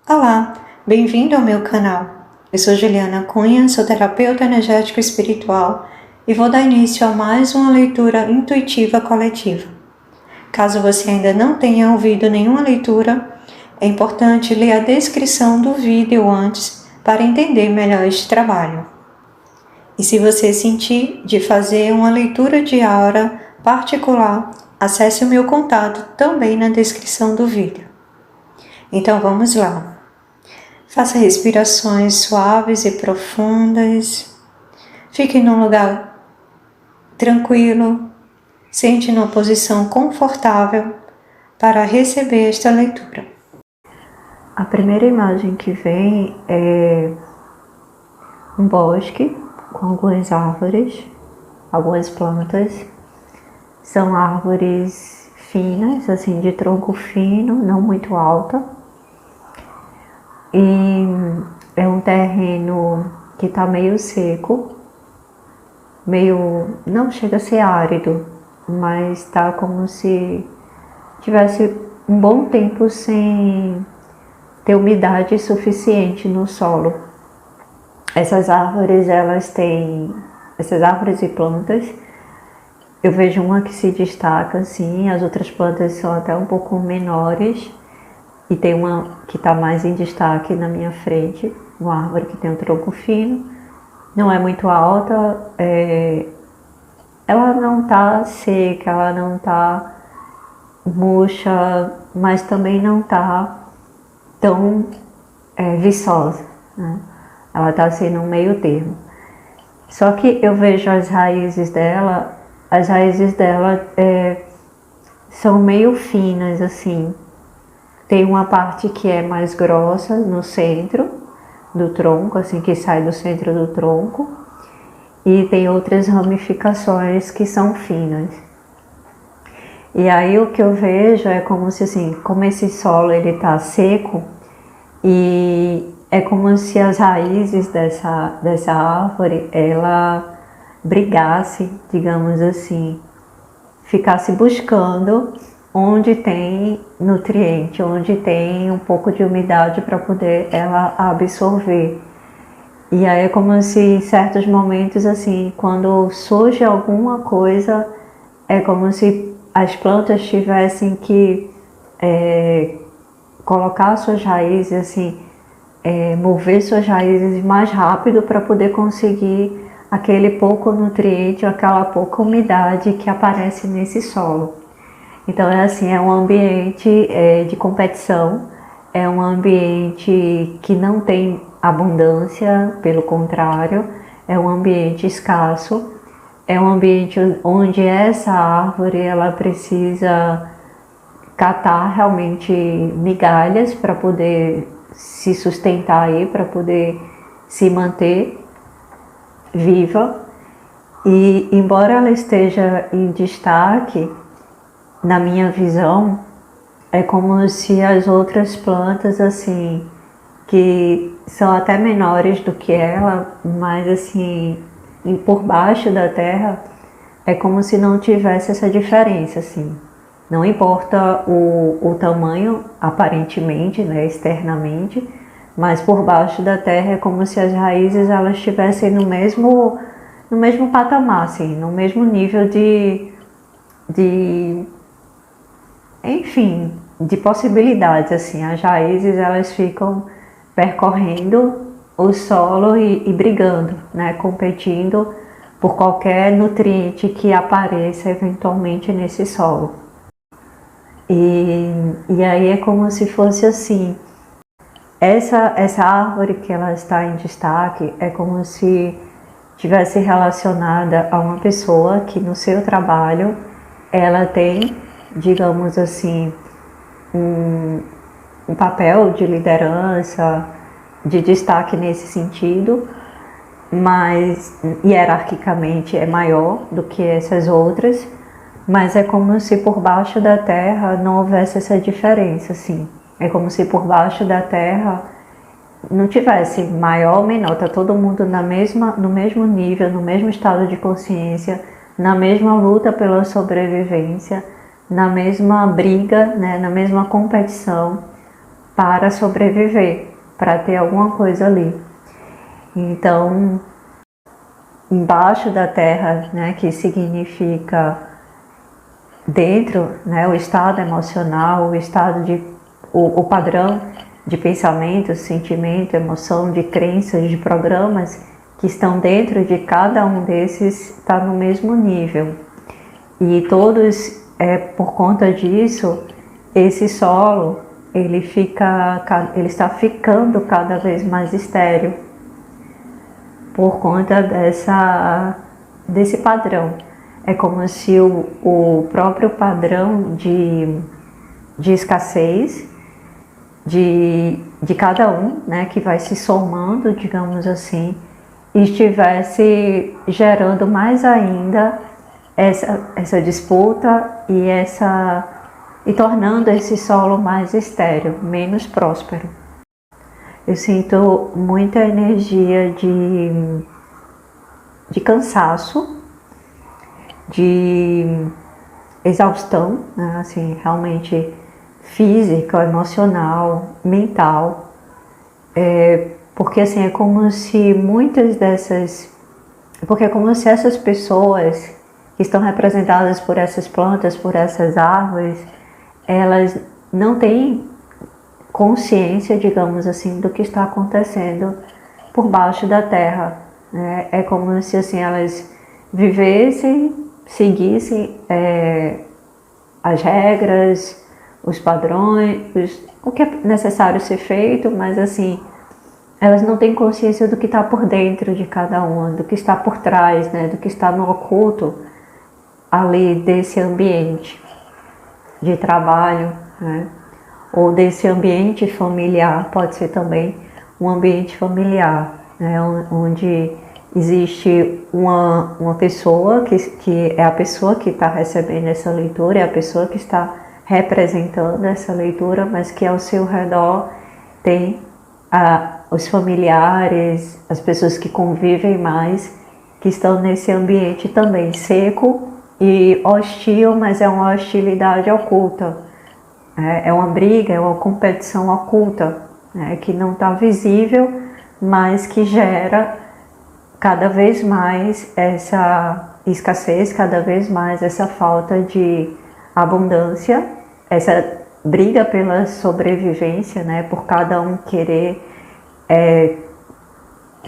Olá, bem-vindo ao meu canal. Eu sou Juliana Cunha, sou terapeuta energético espiritual e vou dar início a mais uma leitura intuitiva coletiva. Caso você ainda não tenha ouvido nenhuma leitura, é importante ler a descrição do vídeo antes para entender melhor este trabalho. E se você sentir de fazer uma leitura de aura particular, acesse o meu contato também na descrição do vídeo. Então vamos lá. Faça respirações suaves e profundas. Fique num lugar tranquilo, sente numa posição confortável para receber esta leitura. A primeira imagem que vem é um bosque com algumas árvores, algumas plantas. São árvores finas, assim, de tronco fino, não muito alta. E é um terreno que está meio seco, não chega a ser árido, mas está como se tivesse um bom tempo sem ter umidade suficiente no solo. Essas árvores e plantas, eu vejo uma que se destaca assim, as outras plantas são até um pouco menores. E tem uma que está mais em destaque na minha frente, uma árvore que tem um tronco fino, não é muito alta, ela não está seca, ela não está murcha, mas também não está tão viçosa, né? Ela está assim no meio termo. Só que eu vejo as raízes dela são meio finas assim. Tem uma parte que é mais grossa no centro do tronco, assim, que sai do centro do tronco. E tem outras ramificações que são finas. E aí o que eu vejo é como se, assim, como esse solo ele tá seco, e é como se as raízes dessa árvore, ela brigasse, digamos assim, ficasse buscando onde tem nutriente, onde tem um pouco de umidade para poder ela absorver. E aí é como se em certos momentos, assim, quando surge alguma coisa, é como se as plantas tivessem que colocar suas raízes, assim, mover suas raízes mais rápido para poder conseguir aquele pouco nutriente, aquela pouca umidade que aparece nesse solo. Então é assim, é um ambiente de competição, é um ambiente que não tem abundância, pelo contrário, é um ambiente escasso, é um ambiente onde essa árvore ela precisa catar realmente migalhas para poder se sustentar aí, para poder se manter viva. E embora ela esteja em destaque, na minha visão, é como se as outras plantas, assim, que são até menores do que ela, mas assim, por baixo da terra, é como se não tivesse essa diferença, assim. Não importa o tamanho, aparentemente, né, externamente, mas por baixo da terra é como se as raízes elas estivessem no mesmo patamar, assim, no mesmo nível enfim, de possibilidades, assim. As raízes elas ficam percorrendo o solo e brigando, né, competindo por qualquer nutriente que apareça eventualmente nesse solo. E aí é como se fosse assim, essa árvore que ela está em destaque é como se tivesse relacionada a uma pessoa que no seu trabalho ela tem, digamos assim, um papel de liderança, de destaque nesse sentido, mas hierarquicamente é maior do que essas outras, mas é como se por baixo da terra não houvesse essa diferença, assim. É como se por baixo da terra não tivesse maior ou menor, tá todo mundo no mesmo nível, no mesmo estado de consciência, na mesma luta pela sobrevivência, na mesma briga, né, na mesma competição, para sobreviver, para ter alguma coisa ali. Então, embaixo da terra, né, que significa dentro, né, o estado emocional, o estado de o padrão de pensamento, sentimento, emoção, de crenças, de programas que estão dentro de cada um desses está no mesmo nível. E todos, por conta disso, esse solo ele está ficando cada vez mais estéril por conta desse padrão. É como se o próprio padrão de escassez de cada um, né, que vai se somando, digamos assim, e estivesse gerando mais ainda essa disputa e tornando esse solo mais estéril, menos próspero. Eu sinto muita energia de cansaço, de exaustão, né, assim, realmente física, emocional, mental, porque assim é como se porque é como se essas pessoas que estão representadas por essas plantas, por essas árvores, elas não têm consciência, digamos assim, do que está acontecendo por baixo da terra, né? É como se assim elas vivessem, seguissem as regras, os padrões, o que é necessário ser feito, mas assim, elas não têm consciência do que está por dentro de cada uma, do que está por trás, né, do que está no oculto ali desse ambiente de trabalho, né, ou desse ambiente familiar, pode ser também um ambiente familiar, né, onde existe uma pessoa que é a pessoa que está recebendo essa leitura, é a pessoa que está representando essa leitura, mas que ao seu redor tem os familiares, as pessoas que convivem mais, que estão nesse ambiente também seco e hostil, mas é uma hostilidade oculta, é uma briga, é uma competição oculta, né, que não está visível, mas que gera cada vez mais essa escassez, cada vez mais essa falta de abundância, essa briga pela sobrevivência, né, por cada um querer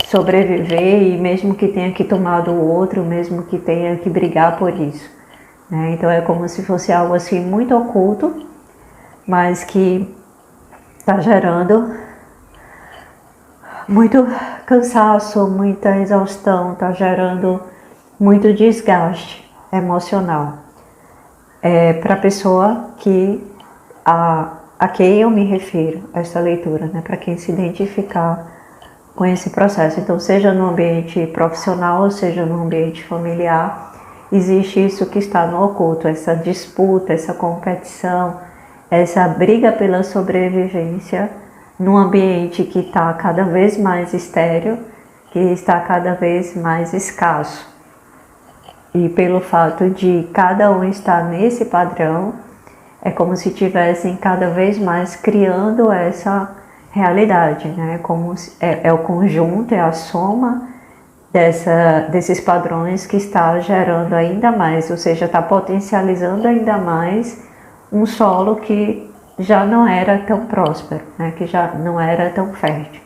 sobreviver, e mesmo que tenha que tomar do outro, mesmo que tenha que brigar por isso, né? Então é como se fosse algo assim muito oculto, mas que está gerando muito cansaço, muita exaustão, está gerando muito desgaste emocional. Para a pessoa a quem eu me refiro, essa leitura, né? Para quem se identificar com esse processo. Então, seja no ambiente profissional, ou seja no ambiente familiar, existe isso que está no oculto, essa disputa, essa competição, essa briga pela sobrevivência num ambiente que está cada vez mais estéril, que está cada vez mais escasso. E pelo fato de cada um estar nesse padrão, é como se estivessem cada vez mais criando essa realidade, né? Como é o conjunto, é a soma desses padrões que está gerando ainda mais, ou seja, está potencializando ainda mais um solo que já não era tão próspero, né? Que já não era tão fértil.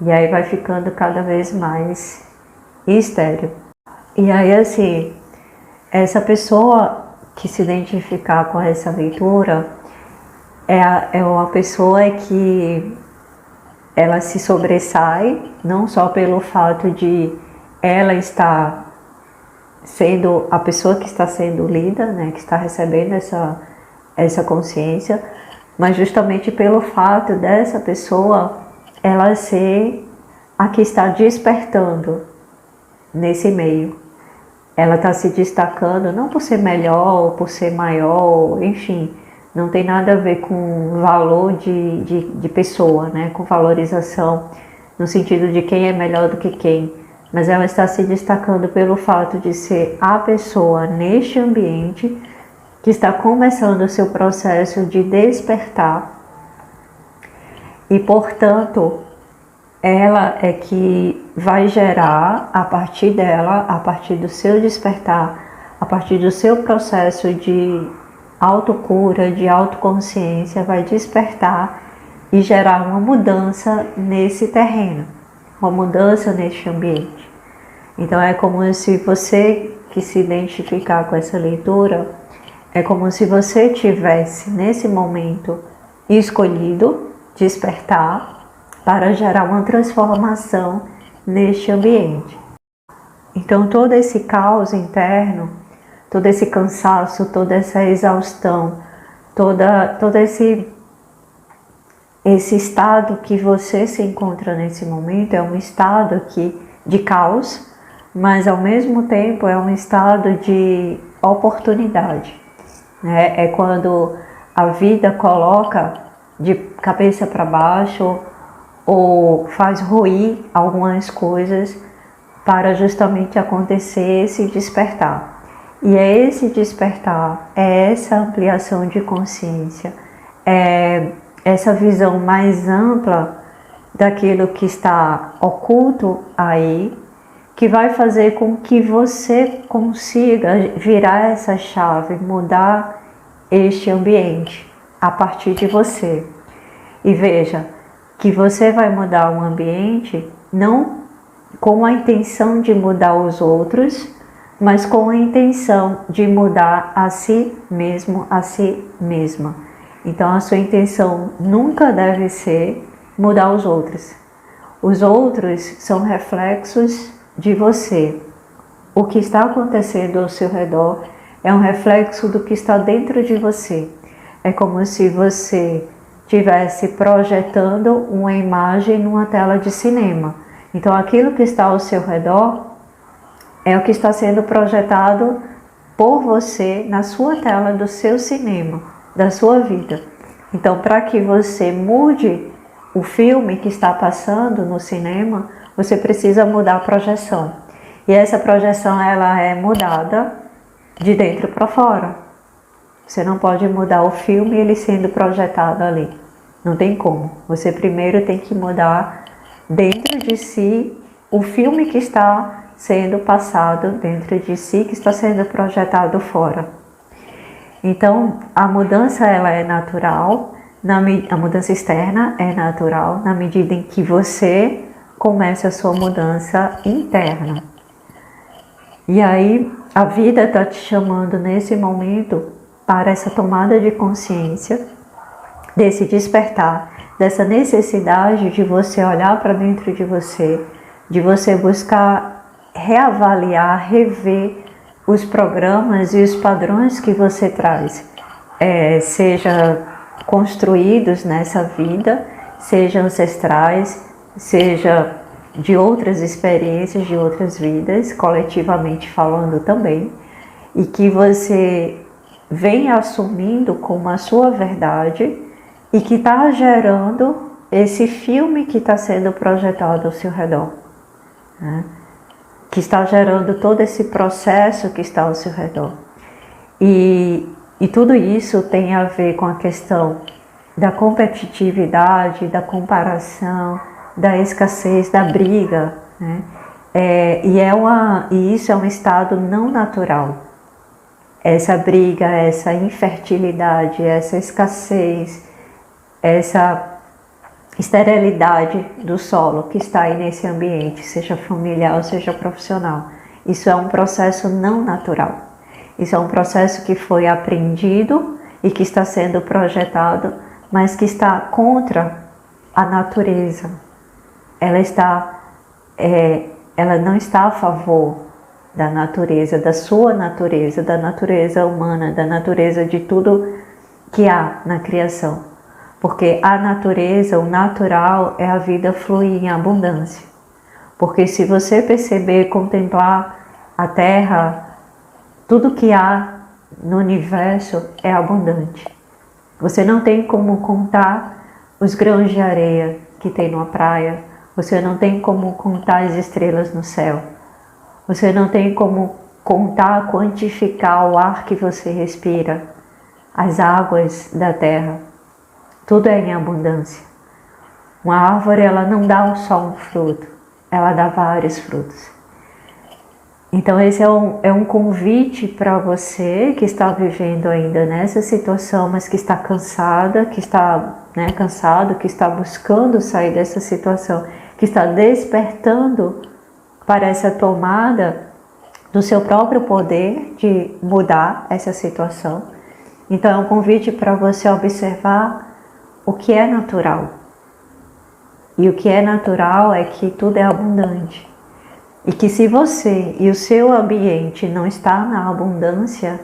E aí vai ficando cada vez mais estéril. E aí, assim, essa pessoa que se identificar com essa leitura é uma pessoa que ela se sobressai, não só pelo fato de ela estar sendo a pessoa que está sendo lida, né, que está recebendo essa consciência, mas justamente pelo fato dessa pessoa ela ser a que está despertando nesse meio. Ela está se destacando não por ser melhor ou por ser maior, enfim, não tem nada a ver com valor de pessoa, né? Com valorização no sentido de quem é melhor do que quem, mas ela está se destacando pelo fato de ser a pessoa neste ambiente que está começando o seu processo de despertar e, portanto, ela é que vai gerar, a partir dela, a partir do seu despertar, a partir do seu processo de autocura, de autoconsciência, vai despertar e gerar uma mudança nesse terreno, uma mudança neste ambiente. Então é como se você que se identificar com essa leitura, é como se você tivesse nesse momento escolhido despertar para gerar uma transformação neste ambiente. Então todo esse caos interno, todo esse cansaço, toda essa exaustão, todo esse estado que você se encontra nesse momento é um estado aqui de caos, mas ao mesmo tempo é um estado de oportunidade, né? É quando a vida coloca de cabeça para baixo ou faz ruir algumas coisas para justamente acontecer esse despertar. E é esse despertar, é essa ampliação de consciência, é essa visão mais ampla daquilo que está oculto aí, que vai fazer com que você consiga virar essa chave, mudar este ambiente a partir de você. E veja que você vai mudar um ambiente não com a intenção de mudar os outros, mas com a intenção de mudar a si mesmo, a si mesma. Então a sua intenção nunca deve ser mudar os outros. Os outros são reflexos de você. O que está acontecendo ao seu redor é um reflexo do que está dentro de você. É como se você estivesse projetando uma imagem numa tela de cinema. Então aquilo que está ao seu redor é o que está sendo projetado por você na sua tela do seu cinema, da sua vida. Então, para que você mude o filme que está passando no cinema, você precisa mudar a projeção. E essa projeção ela é mudada de dentro para fora. Você não pode mudar o filme ele sendo projetado ali. Não tem como. Você primeiro tem que mudar dentro de si o filme que está sendo passado dentro de si, que está sendo projetado fora. Então, a mudança ela é natural, a mudança externa é natural na medida em que você começa a sua mudança interna. E aí, a vida está te chamando nesse momento para essa tomada de consciência, desse despertar, dessa necessidade de você olhar para dentro de você buscar reavaliar, rever os programas e os padrões que você traz, seja construídos nessa vida, seja ancestrais, seja de outras experiências, de outras vidas, coletivamente falando também, e que você vem assumindo como a sua verdade e que está gerando esse filme que está sendo projetado ao seu redor, né? Que está gerando todo esse processo que está ao seu redor. E tudo isso tem a ver com a questão da competitividade, da comparação, da escassez, da briga, né? E isso é um estado não natural. Essa briga, essa infertilidade, essa escassez, essa esterilidade do solo que está aí nesse ambiente, seja familiar ou seja profissional. Isso é um processo não natural. Isso é um processo que foi aprendido e que está sendo projetado, mas que está contra a natureza. Ela não está a favor da natureza, da sua natureza, da natureza humana, da natureza de tudo que há na criação. Porque a natureza, o natural, é a vida fluir em abundância. Porque se você perceber, contemplar a Terra, tudo que há no universo é abundante. Você não tem como contar os grãos de areia que tem numa praia. Você não tem como contar as estrelas no céu. Você não tem como contar, quantificar o ar que você respira, as águas da Terra. Tudo é em abundância. Uma árvore, ela não dá só um fruto, ela dá vários frutos. Então esse é um convite para você que está vivendo ainda nessa situação, mas que está cansada, que está cansado, que está buscando sair dessa situação, que está despertando para essa tomada do seu próprio poder de mudar essa situação. Então é um convite para você observar o que é natural. E o que é natural é que tudo é abundante. E que se você e o seu ambiente não está na abundância,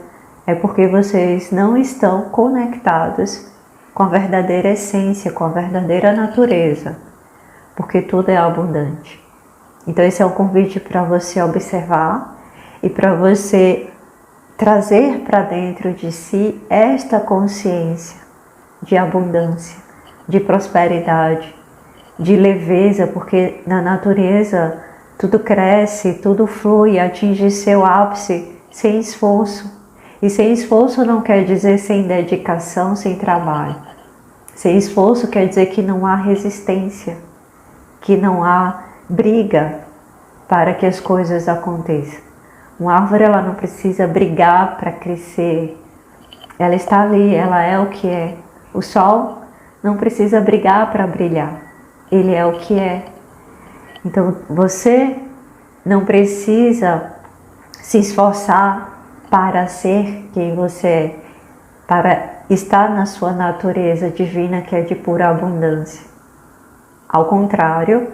é porque vocês não estão conectados com a verdadeira essência, com a verdadeira natureza, porque tudo é abundante. Então esse é um convite para você observar e para você trazer para dentro de si esta consciência de abundância, de prosperidade, de leveza, porque na natureza tudo cresce, tudo flui, atinge seu ápice sem esforço. E sem esforço não quer dizer sem dedicação, sem trabalho. Sem esforço quer dizer que não há resistência, que não há briga para que as coisas aconteçam. Uma árvore, ela não precisa brigar para crescer. Ela está ali, ela é o que é. O sol não precisa brigar para brilhar. Ele é o que é. Então, você não precisa se esforçar para ser quem você é, para estar na sua natureza divina, que é de pura abundância. Ao contrário,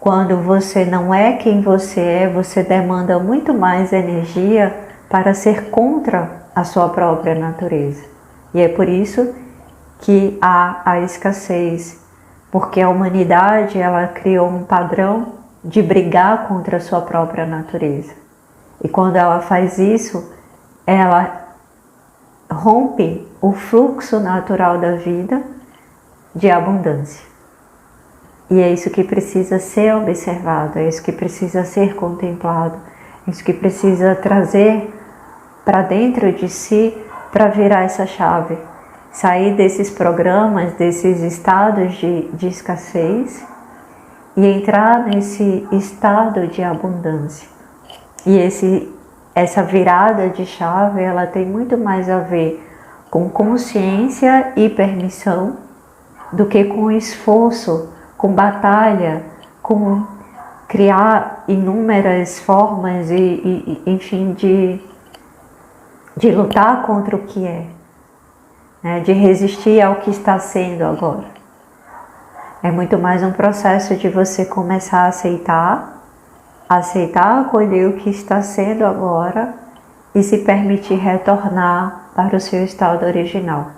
quando você não é quem você é, você demanda muito mais energia para ser contra a sua própria natureza. E é por isso que há a escassez, porque a humanidade, ela criou um padrão de brigar contra a sua própria natureza. E quando ela faz isso, ela rompe o fluxo natural da vida de abundância. E é isso que precisa ser observado, é isso que precisa ser contemplado, é isso que precisa trazer para dentro de si para virar essa chave. Sair desses programas, desses estados de escassez e entrar nesse estado de abundância. E essa virada de chave, ela tem muito mais a ver com consciência e permissão do que com esforço, com batalha, com criar inúmeras formas enfim, de lutar contra o que é. De resistir ao que está sendo agora. É muito mais um processo de você começar a aceitar, acolher o que está sendo agora e se permitir retornar para o seu estado original,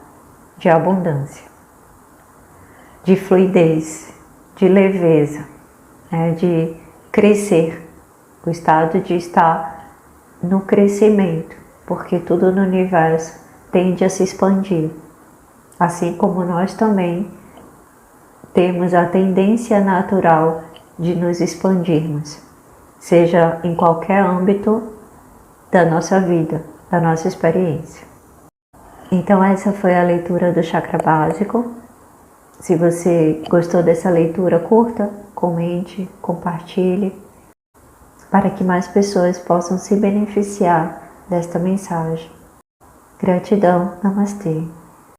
de abundância, de fluidez, de leveza, de crescer, o estado de estar no crescimento, porque tudo no universo tende a se expandir, assim como nós também temos a tendência natural de nos expandirmos, seja em qualquer âmbito da nossa vida, da nossa experiência. Então essa foi a leitura do chakra básico. Se você gostou dessa leitura, curta, comente, compartilhe, para que mais pessoas possam se beneficiar desta mensagem. Gratidão, Namastê.